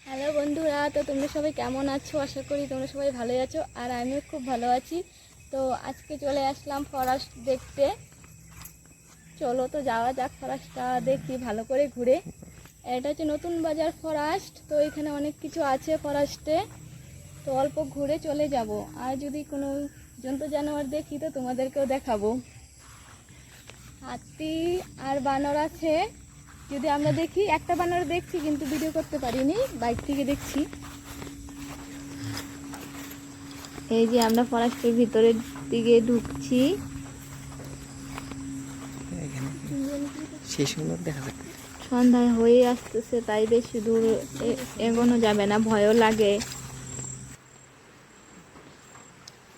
Hello বন্ধুরা, তো তোমরা সবাই কেমন আছো? আশা করি তোমরা সবাই ভালোই আছো, আর আমিও খুব ভালো আছি। তো আজকে চলে আসলাম ফরেস্ট দেখতে। চলো তো যাওয়া যাক, ফরেস্টটা দেখি ভালো করে ঘুরে। এটা হচ্ছে নতুন বাজার ফরেস্ট। তো এখানে অনেক কিছু আছে ফরেস্টে, তো অল্প ঘুরে চলে যাব। আর যদি কোনো জন্তু জানোয়ার দেখি তো তোমাদেরকেও দেখাবো। হাতি আর বানর আছে। যদি আমরা দেখি, একটা বানর দেখছি কিন্তু ভিডিও করতে পারিনি, বাইক থেকে দেখছি। এই যে আমরা ফরেস্টের ভিতরের দিকে ঢুকছি। সন্ধ্যায় হয়ে আসতেছে, তাই বেশি দূর এগোনো যাবে না, ভয়ও লাগে।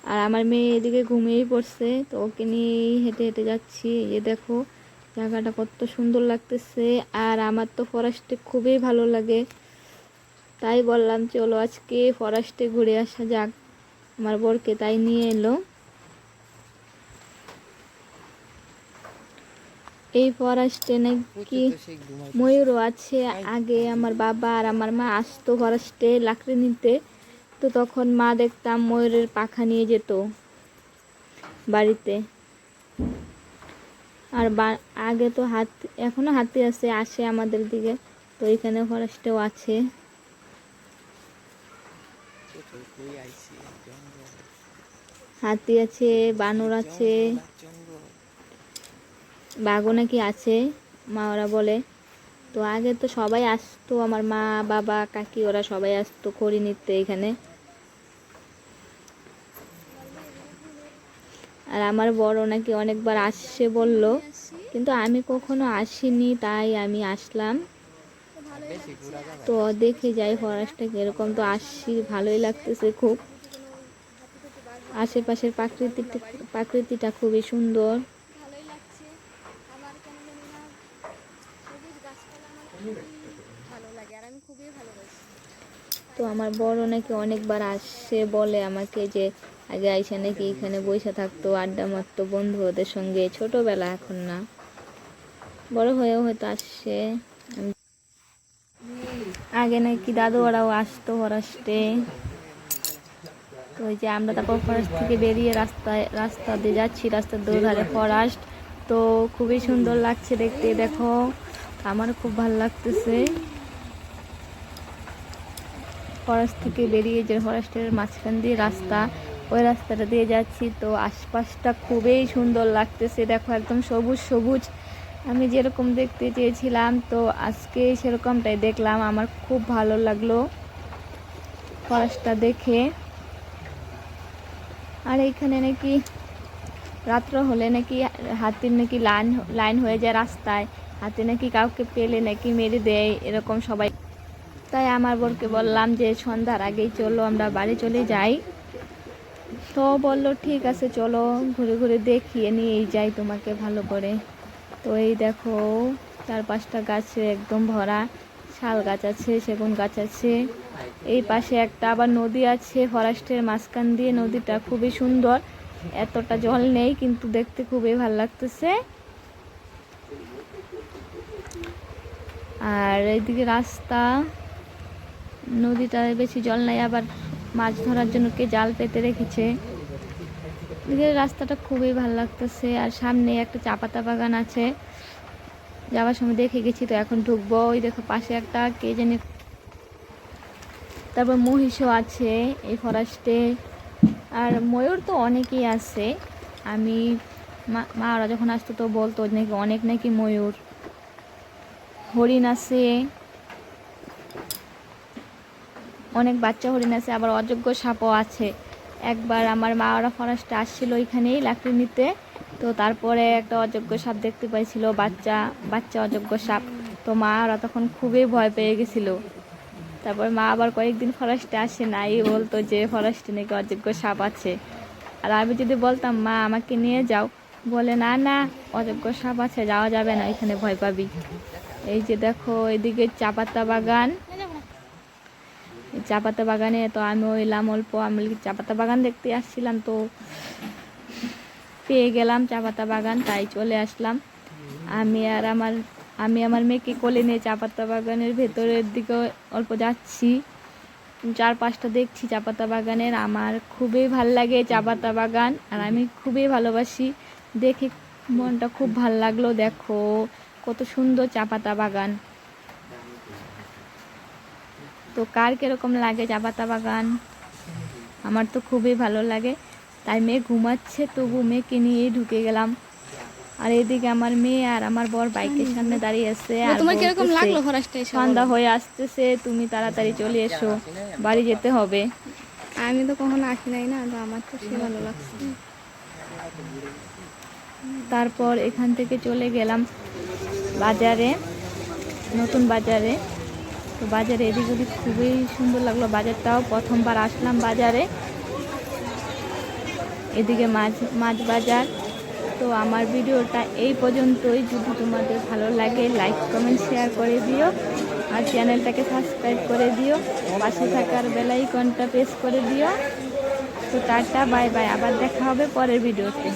আর আমার মেয়ে এদিকে ঘুমিয়েই পড়ছে, তো ওকে নিয়েই হেঁটে হেঁটে যাচ্ছি। এই দেখো জায়গাটা কত সুন্দর লাগতেছে। আর আমার তো ফরেস্টে খুবই ভালো লাগে, তাই বললাম চলো আজকে ফরেস্টে ঘুরে আসা যাক। আমার বরকে তাই নিয়ে এলো। এই ফরেস্টে নাকি ময়ূরও আছে। আগে আমার বাবা আর আমার মা আসতো ফরেস্টে লাকড়ি নিতে, তো তখন মা দেখতাম ময়ূরের পাখা নিয়ে যেত বাড়িতে। আর আগে তো হাতি, এখনো হাতি আসে আমাদের দিকে, তো এখানে ফরেস্টেও আছে। হাতি আছে, বানর আছে, বাঘও নাকি আছে, মা ওরা বলে। তো আগে তো সবাই আসতো, আমার মা বাবা কাকি ওরা সবাই আসতো খড়ি নিতে এখানে। আর আমার বড় নাকি অনেকবার আসছে বলল, কিন্তু আমি কখনো আসিনি, তাই আমি আসলাম। তো দেখে যাই ফরেস্টটা কিরকম। তো আসছি, ভালোই লাগতেছে খুব। আশেপাশের প্রাকৃতিটা খুবই সুন্দর। তো আমার বড় নাকি অনেকবার আসছে, বলে আমাকে যে আগে আইসা নাকি এখানে বসে থাকতো, আড্ডা মারতো বন্ধু ওদের সঙ্গে, ছোটবেলা, এখন না, বড় হয়েও হয়তো আসছে। আগে নাকি দাদু ওরাও আসতো ফরেস্টে। তো ওই যে আমরা তারপর ফরেস্ট থেকে বেরিয়ে রাস্তা দিয়ে যাচ্ছি, রাস্তার দুধারে ফরেস্ট। তো খুবই সুন্দর লাগছে দেখতে, দেখো আমার খুব ভালো লাগতেছে। ফরেস্ট থেকে বেরিয়ে যে ফরেস্টের মাঝখান দিয়ে রাস্তা, ওই রাস্তাটা দিয়ে যাচ্ছি। তো আশপাশটা খুবই সুন্দর লাগতেছে, দেখো একদম সবুজ সবুজ। আমি যেরকম দেখতে চেয়েছিলাম, তো আজকে সেরকমটাই দেখলাম। আমার খুব ভালো লাগলো ফরেস্টটা দেখে। আর এইখানে নাকি রাত্র হলে নাকি হাতির নাকি লাইন হয়ে যায় রাস্তায়। হাতি নাকি কাউকে পেলে নাকি মেরে দেয়, এরকম সবাই। তাই আমার বরকে বললাম যে সন্ধ্যার আগেই চলো আমরা বাড়ি চলে যাই। তো বললো ঠিক আছে চলো, ঘুরে ঘুরে দেখিয়ে নিয়েই যাই তোমাকে ভালো করে। তো এই দেখো চারপাশটা গাছে একদম ভরা, শাল গাছ আছে, সেগুন গাছ আছে। এই পাশে একটা আবার নদী আছে ফরেস্টের মাঝখান দিয়ে, নদীটা খুবই সুন্দর। এতটা জল নেই, কিন্তু দেখতে খুবই ভালো লাগতেছে। আর এইদিকে রাস্তা, নদীটায় বেশি জল নাই, আবার মাছ ধরার জন্য কে জাল পেতে রেখেছে। রাস্তাটা খুবই ভালো লাগতেছে। আর সামনে একটা চা পাতা বাগান আছে, যাওয়ার সময় দেখে গেছি, তো এখন ঢুকবো। ওই দেখো পাশে একটা কে জানি, তারপর মহিষও আছে এই ফরেস্টে। আর ময়ূর তো অনেকেই আছে। আমি মা ওরা যখন আসতো তো বলতো নাকি অনেক নাকি ময়ূর। হরিণ আছে, অনেক বাচ্চা হরিণ আছে, আবার অযোগ্য সাপও আছে। একবার আমার মা ওরা ফরেস্টে আসছিল ওইখানেই লাকড়ি নিতে, তো তারপরে একটা অযোগ্য সাপ দেখতে পাইছিল, বাচ্চা বাচ্চা অযোগ্য সাপ। তো মা ওরা তখন খুবই ভয় পেয়ে গেছিল। তারপর মা আবার কয়েকদিন ফরেস্টে আসে নাই, বলতো যে ফরেস্টে নাকি অযোগ্য সাপ আছে। আর আমি যদি বলতাম মা আমাকে নিয়ে যাও, বলে না না অযোগ্য সাপ আছে, যাওয়া যাবে না, এখানে ভয় পাবি। এই যে দেখো এদিকে চা পাতা বাগান, চা পাতা বাগানে তো আমি এলাম অল্প, আমি চা পাতা বাগান দেখতে আসছিলাম, তো পেয়ে গেলাম চা পাতা বাগান, তাই চলে আসলাম। আমি আর আমার আমি আমার মেয়েকে কোলে নিয়ে চা পাতা বাগানের ভেতরের দিকে অল্প যাচ্ছি, চারপাশটা দেখছি চা পাতা বাগানের। আমার খুবই ভাল লাগে চা পাতা বাগান, আর আমি খুবই ভালোবাসি। দেখে মনটা খুব ভাল লাগলো। দেখো কত সুন্দর চা পাতা বাগান। তো কার কিরকম লাগে চা পাতা বাগান? আমার তো খুবই ভালো লাগে। তাই মেয়ে ঘুমাচ্ছে, তবু মেয়েকে নিয়েই ঢুকে গেলাম। আর এদিকে আমার মেয়ে আর আমার বর বাইকের সামনে দাঁড়িয়ে আছে, আর তোমার কিরকম বলতেছে, লাগলো ফরেস্টে এসে? সন্ধ্যা হয়ে আসতেছে, তুমি তাড়াতাড়ি চলে এসো, বাড়ি যেতে হবে। আমি তো কখনো আসি নাই না, তো আমার তো সে ভালো লাগছে। তারপর এখান থেকে চলে গেলাম বাজারে, নতুন বাজারে। তো বাজারে এদিক ওদিক খুবই সুন্দর লাগলো বাজারটাও, প্রথমবার আসলাম বাজারে। এদিকে মাছ বাজার। তো আমার ভিডিওটা এই পর্যন্তই। যদি তোমাদের ভালো লাগে লাইক কমেন্ট শেয়ার করে দিও, আর চ্যানেলটাকে সাবস্ক্রাইব করে দিও, পাশে থাকার বেল আইকনটা প্রেস করে দিও। তো টাটা, বাই বাই, আবার দেখা হবে পরের ভিডিওতে।